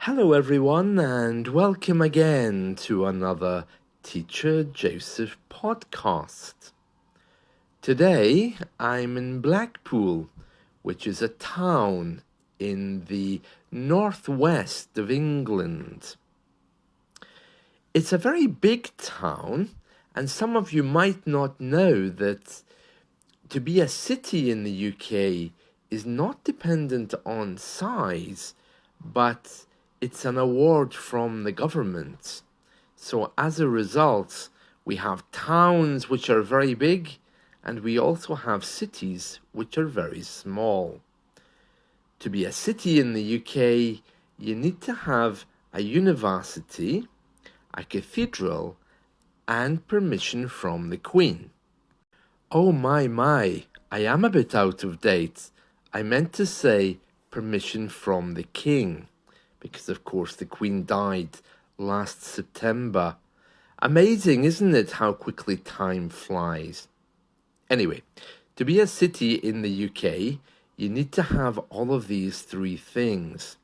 Hello everyone and welcome again to another Teacher Joseph podcast. Today I'm in Blackpool, which is a town in the northwest of England. It's a very big town, and some of you might not know that to be a city in the UK is not dependent on size, but it's an award from the government. So as a result, we have towns which are very big, and we also have cities which are very small. To be a city in the UK, you need to have a university, a cathedral, and permission from the Queen. Oh my, I am a bit out of date. I meant to say permission from the King, because of course the Queen died last September. Amazing, isn't it, how quickly time flies? Anyway, to be a city in the UK, you need to have all of these three things.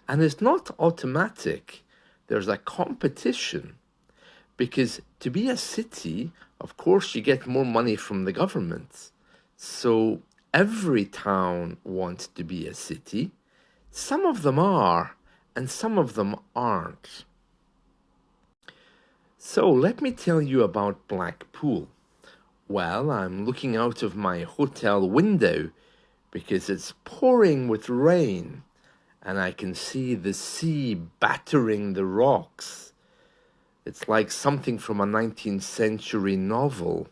And it's not automatic. There's a competition. Because to be a city, of course, you get more money from the government. So every town wants to be a city. Some of them are, and some of them aren't. So let me tell you about Blackpool. Well, I'm looking out of my hotel window because it's pouring with rain, and I can see the sea battering the rocks. It's like something from a 19th century novel,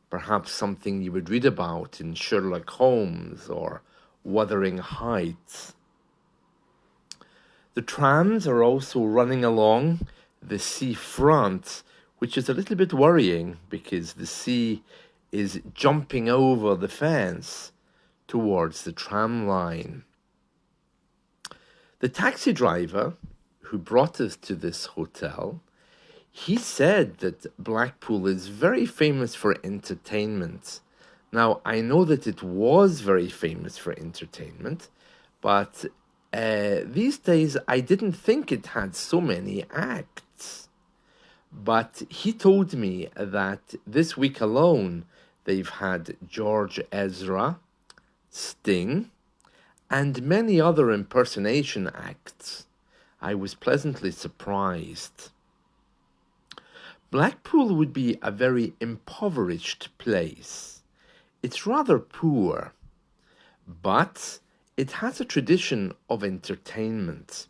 perhaps something you would read about in Sherlock Holmes or Wuthering Heights. The trams are also running along the sea front, which is a little bit worrying because the sea is jumping over the fence towards the tram line. The taxi driver who brought us to this hotel, he said that Blackpool is very famous for entertainment. Now, I know that it was very famous for entertainment, but these days I didn't think it had so many acts. But he told me that this week alone they've had George Ezra, Sting, and many other impersonation acts. I was pleasantly surprised. Blackpool would be a very impoverished place. It's rather poor, but it has a tradition of entertainment.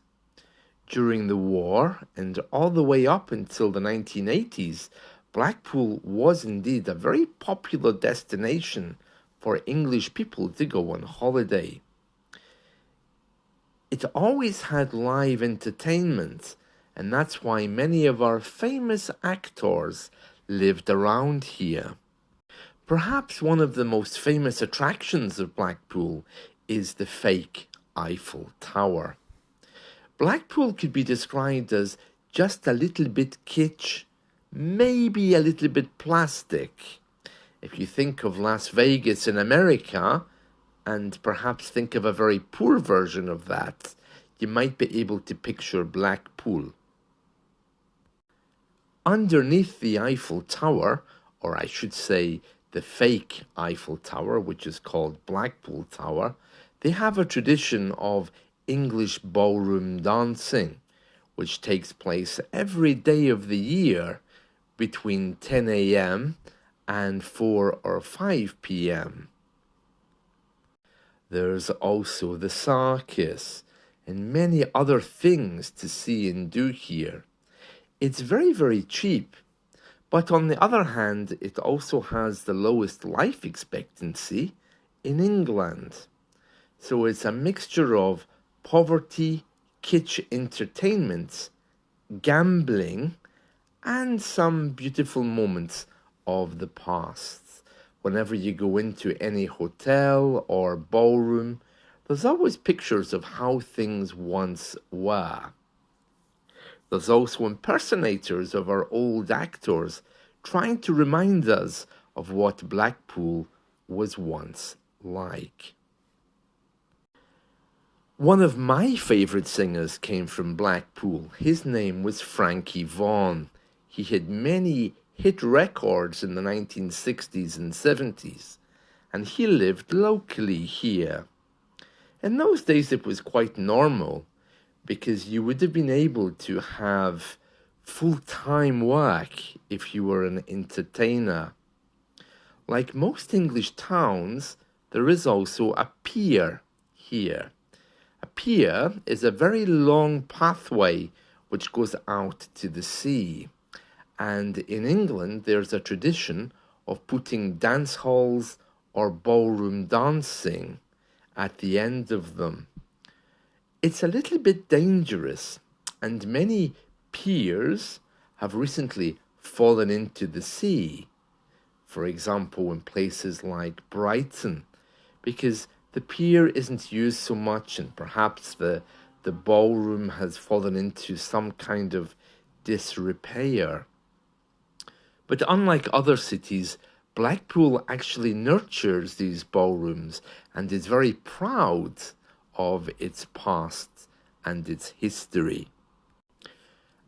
During the war and all the way up until the 1980s, Blackpool was indeed a very popular destination for English people to go on holiday. It always had live entertainment, and that's why many of our famous actors lived around here. Perhaps one of the most famous attractions of Blackpool is the fake Eiffel Tower. Blackpool could be described as just a little bit kitsch, maybe a little bit plastic. If you think of Las Vegas in America, and perhaps think of a very poor version of that, you might be able to picture Blackpool. Underneath the Eiffel Tower, or I should say the fake Eiffel Tower, which is called Blackpool Tower, they have a tradition of English ballroom dancing, which takes place every day of the year between 10 a.m. and 4 or 5 p.m. There's also the circus and many other things to see and do here. It's very, very cheap, but on the other hand, it also has the lowest life expectancy in England. So it's a mixture of poverty, kitsch entertainment, gambling, and some beautiful moments of the past. Whenever you go into any hotel or ballroom, there's always pictures of how things once were. There's also impersonators of our old actors trying to remind us of what Blackpool was once like. One of my favourite singers came from Blackpool. His name was Frankie Vaughan. He had many hit records in the 1960s and 70s, and he lived locally here. In those days, it was quite normal because you would have been able to have full-time work if you were an entertainer. Like most English towns, there is also a pier here. A pier is a very long pathway which goes out to the sea. And in England, there's a tradition of putting dance halls or ballroom dancing at the end of them. It's a little bit dangerous, and many piers have recently fallen into the sea. For example, in places like Brighton, because the pier isn't used so much, and perhaps the ballroom has fallen into some kind of disrepair. But unlike other cities, Blackpool actually nurtures these ballrooms and is very proud of its past and its history.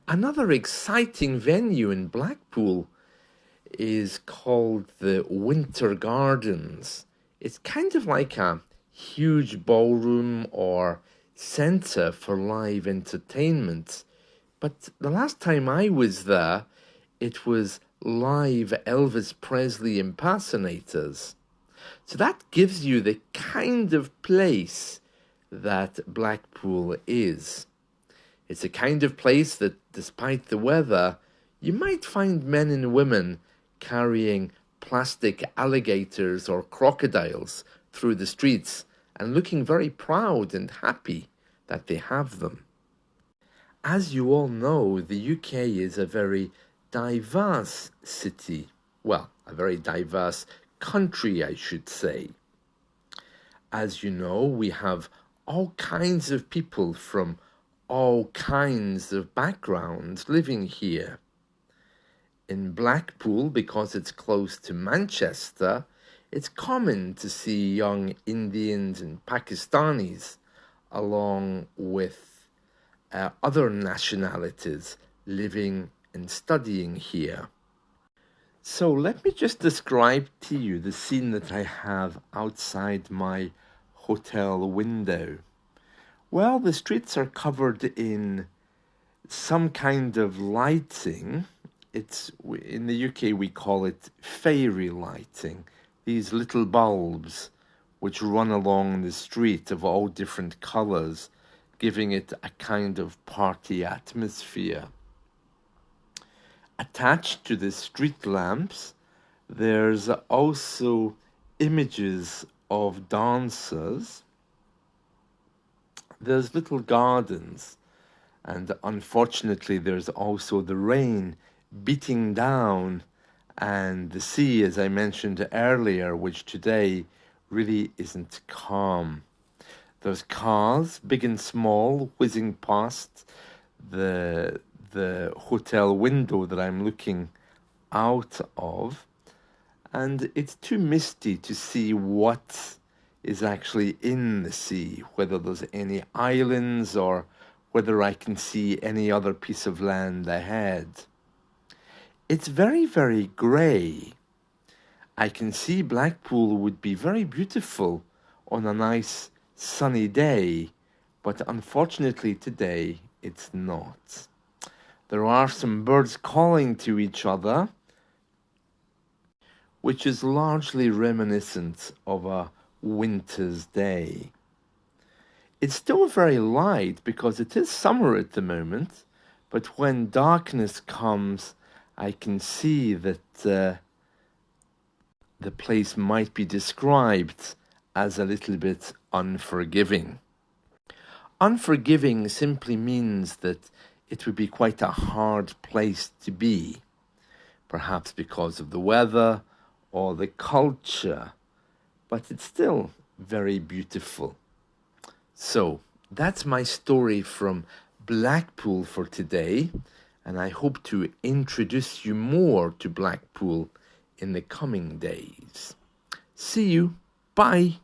Another exciting venue in Blackpool is called the Winter Gardens. It's kind of like a huge ballroom or centre for live entertainment. But the last time I was there, it was live Elvis Presley impersonators. So that gives you the kind of place that Blackpool is. It's a kind of place that, despite the weather, you might find men and women carrying plastic alligators or crocodiles through the streets and looking very proud and happy that they have them. As you all know, the UK is a very diverse city. Well, a very diverse country, I should say. As you know, we have all kinds of people from all kinds of backgrounds living here. In Blackpool, because it's close to Manchester, it's common to see young Indians and Pakistanis along with other nationalities living and studying here. So let me just describe to you the scene that I have outside my hotel window. Well, the streets are covered in some kind of lighting. It's in the UK we call it fairy lighting. These little bulbs which run along the street of all different colours, giving it a kind of party atmosphere. Attached to the street lamps, there's also images of dancers. There's little gardens, and unfortunately there's also the rain beating down and the sea, as I mentioned earlier, which today really isn't calm. There's cars, big and small, whizzing past the hotel window that I'm looking out of, and it's too misty to see what is actually in the sea, whether there's any islands or whether I can see any other piece of land ahead. It's very, very grey. I can see Blackpool would be very beautiful on a nice sunny day, but unfortunately today it's not. There are some birds calling to each other, which is largely reminiscent of a winter's day. It's still very light because it is summer at the moment, but when darkness comes, I can see that the place might be described as a little bit unforgiving. Unforgiving simply means that it would be quite a hard place to be, perhaps because of the weather or the culture, but it's still very beautiful. So that's my story from Blackpool for today, and I hope to introduce you more to Blackpool in the coming days. See you. Bye.